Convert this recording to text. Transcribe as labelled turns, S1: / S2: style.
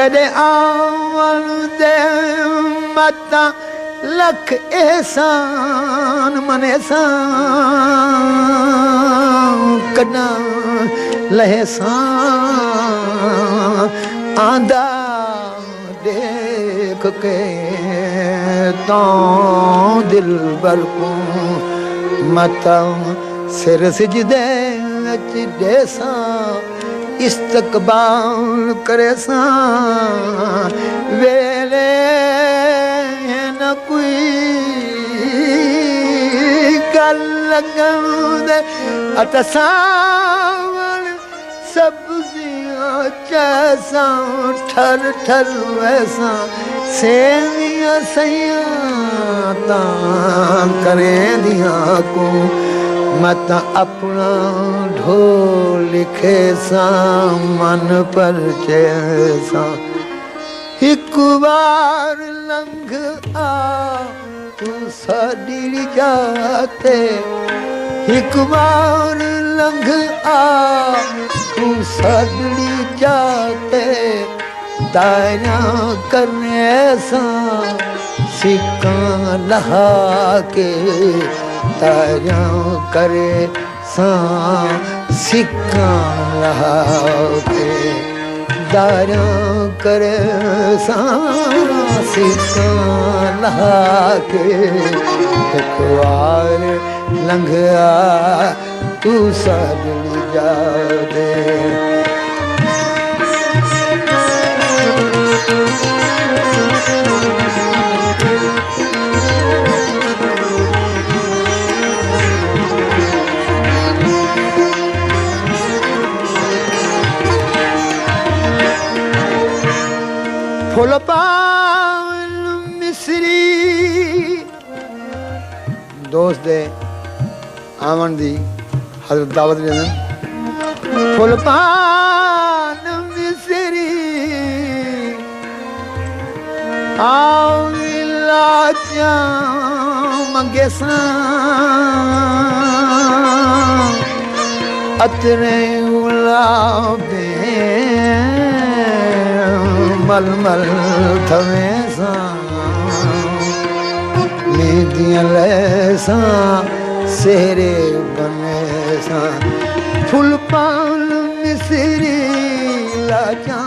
S1: तेरे आवन दे मता लख एहसान मन एहसान कना लहसान आंदा देख के तो दिल बर को मता सिर सिजदे विच देसा इस्तकबाल करे सा वेले न कोई गल लगन दे अतसावल सब्जियां चैसा ठर ठर वैसा सेवियां सैयां तां करे दिया को मत अपना ढोल लिखे सा मन पर जैसा एक बार लंघ आ तू साड़ी जाते एक बार लंघ आ तू साड़ी जाते दाया करने सा सिक्का लहा के तारा करे सा सिक्का लहा के दारा करे सा सिक्का लहा के एक बार लंघ आ तू साड़ी जा दे फुल पान मिसरी दोस्त दे आवन दी हजरत दावत देना फुल पान मिसरी आविला चा मंगे सा अतरे उलाबे मल मल थवे सा मेदियां लैसा सेहरे बने सा फुल पान मिसरी लाजा